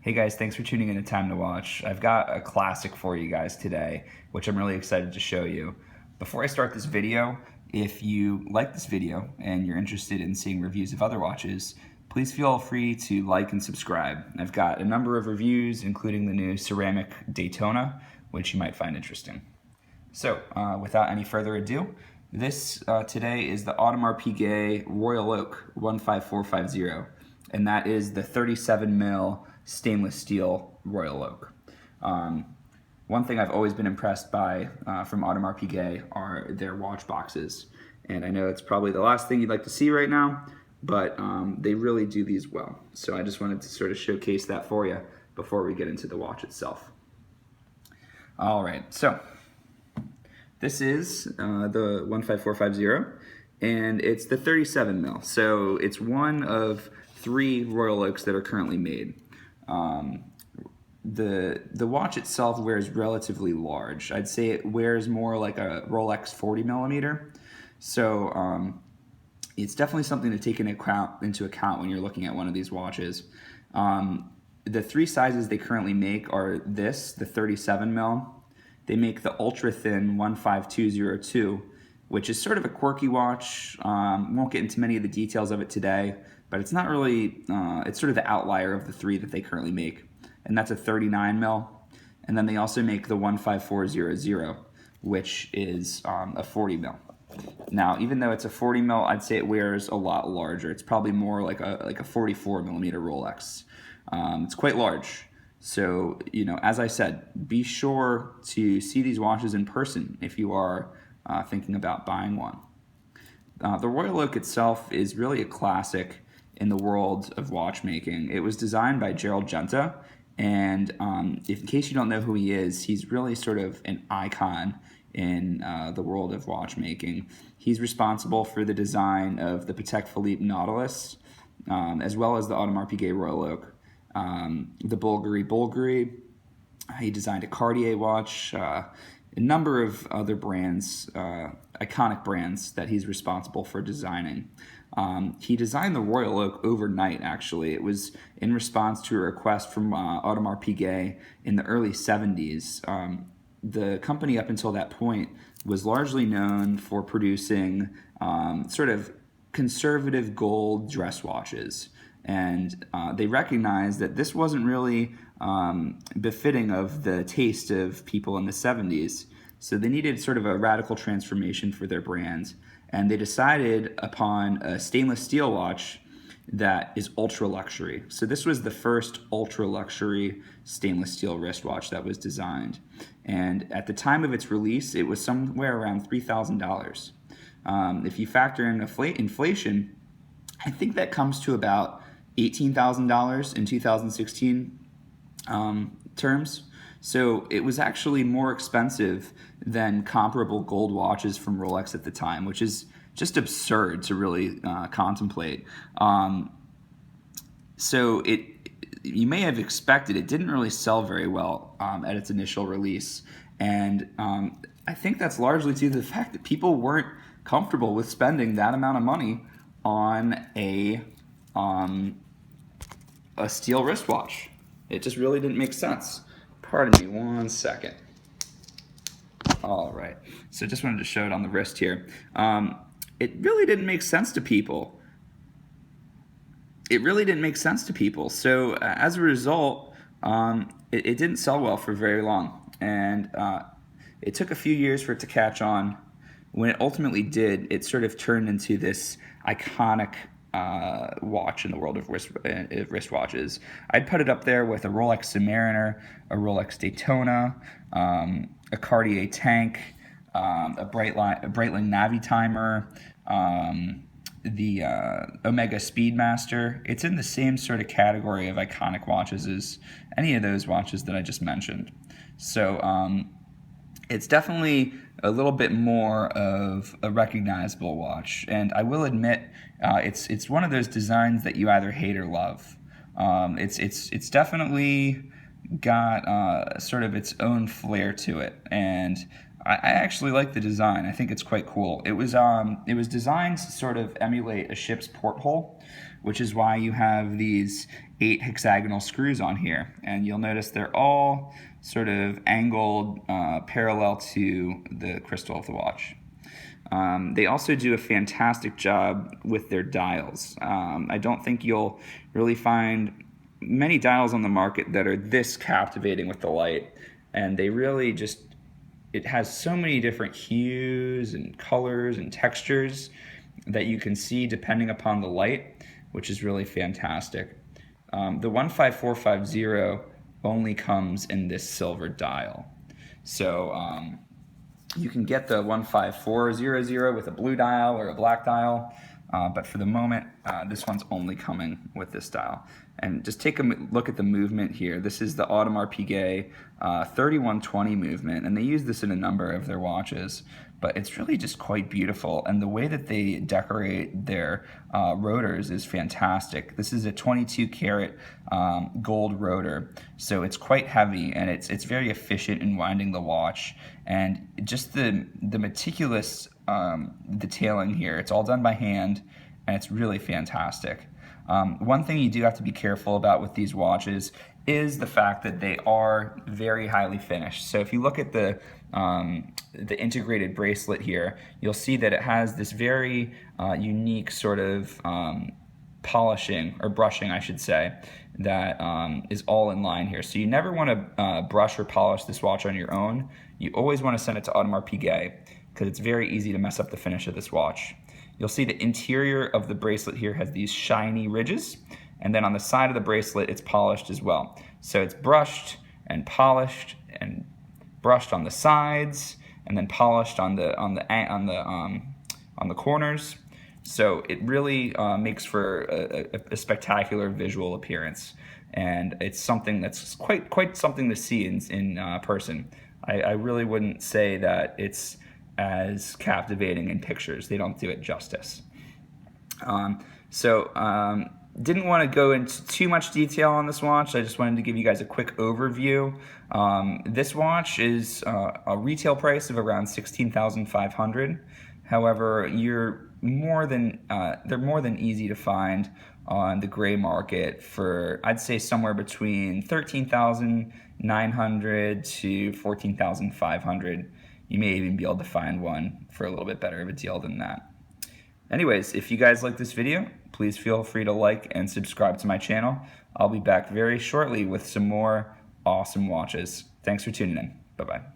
Hey guys, thanks for tuning in to Time to Watch. I've got a classic for you guys today, which I'm really excited to show you. Before I start this video, if you like this video and you're interested in seeing reviews of other watches, please feel free to like and subscribe. I've got a number of reviews, including the new ceramic Daytona, which you might find interesting. So, without any further ado, this today is the Audemars Piguet Royal Oak 15450, and that is the 37 mil stainless steel Royal Oak. One thing I've always been impressed by from Audemars Piguet are their watch boxes, and I know it's probably the last thing you'd like to see right now, but they really do these well. So I just wanted to sort of showcase that for you before we get into the watch itself. All right, so this is the 15450, and it's the 37 mil. So it's one of 3 Royal Oaks that are currently made. The watch itself wears relatively large. I'd say it wears more like a Rolex 40 millimeter. So it's definitely something to take into account when you're looking at one of these watches. The 3 sizes they currently make are the 37 mil. They make the ultra thin 15202, which is sort of a quirky watch. Won't get into many of the details of it today, but it's not really, it's sort of the outlier of the 3 that they currently make. And that's a 39 mil. And then they also make the 15400, which is a 40 mil. Now, even though it's a 40 mil, I'd say it wears a lot larger. It's probably more like a 44 millimeter Rolex. It's quite large. So, as I said, be sure to see these watches in person if you are thinking about buying one. The Royal Oak itself is really a classic in the world of watchmaking. It was designed by Gerald Genta, and in case you don't know who he is, he's really sort of an icon in the world of watchmaking. He's responsible for the design of the Patek Philippe Nautilus, as well as the Audemars Piguet Royal Oak. The Bulgari. He designed a Cartier watch, a number of other brands, iconic brands that he's responsible for designing. He designed the Royal Oak overnight, actually. It was in response to a request from Audemars Piguet in the early 70s. The company up until that point was largely known for producing sort of conservative gold dress watches. And they recognized that this wasn't really befitting of the taste of people in the 70s. So they needed sort of a radical transformation for their brand. And they decided upon a stainless steel watch that is ultra luxury. So this was the first ultra luxury stainless steel wristwatch that was designed. And at the time of its release, it was somewhere around $3,000. If you factor in inflation, I think that comes to about $18,000 in 2016 terms. So it was actually more expensive than comparable gold watches from Rolex at the time, which is just absurd to really contemplate. So you may have expected it didn't really sell very well at its initial release. And I think that's largely due to the fact that people weren't comfortable with spending that amount of money on a steel wristwatch. It just really didn't make sense. Pardon me one second. All right, so just wanted to show it on the wrist here. It really didn't make sense to people. So as a result, it didn't sell well for very long. And it took a few years for it to catch on. When it ultimately did, it sort of turned into this iconic watch in the world of wristwatches. I'd put it up there with a Rolex Submariner, a Rolex Daytona, a Cartier Tank, a Breitling Navitimer, the Omega Speedmaster. It's in the same sort of category of iconic watches as any of those watches that I just mentioned. So it's definitely a little bit more of a recognizable watch, and I will admit it's one of those designs that you either hate or love. It's definitely got sort of its own flair to it, and I actually like the design. I think it's quite cool. It was designed to sort of emulate a ship's porthole, which is why you have these 8 hexagonal screws on here. And you'll notice they're all sort of angled parallel to the crystal of the watch. They also do a fantastic job with their dials. I don't think you'll really find many dials on the market that are this captivating with the light, and they really just, it has so many different hues and colors and textures that you can see depending upon the light, which is really fantastic. The 15450 only comes in this silver dial. So you can get the 15400 with a blue dial or a black dial, but for the moment, this one's only coming with this dial. And just take a look at the movement here. This is the Audemars Piguet 3120 movement, and they use this in a number of their watches, but it's really just quite beautiful. And the way that they decorate their rotors is fantastic. This is a 22 karat gold rotor, so it's quite heavy, and it's very efficient in winding the watch. And just the meticulous detailing here, it's all done by hand, and it's really fantastic. One thing you do have to be careful about with these watches is the fact that they are very highly finished. So if you look at the integrated bracelet here, you'll see that it has this very unique sort of polishing, or brushing I should say, that is all in line here. So you never want to brush or polish this watch on your own. You always want to send it to Audemars Piguet, because it's very easy to mess up the finish of this watch. You'll see the interior of the bracelet here has these shiny ridges, and then on the side of the bracelet it's polished as well. So it's brushed and polished and brushed on the sides, and then polished on the corners. So it really makes for a spectacular visual appearance, and it's something that's quite something to see in person. I really wouldn't say that it's as captivating in pictures. They don't do it justice. Didn't want to go into too much detail on this watch. I just wanted to give you guys a quick overview. This watch is a retail price of around $16,500. However, they're more than easy to find on the gray market for, I'd say, somewhere between $13,900 to $14,500. You may even be able to find one for a little bit better of a deal than that. Anyways, if you guys like this video, please feel free to like and subscribe to my channel. I'll be back very shortly with some more awesome watches. Thanks for tuning in. Bye-bye.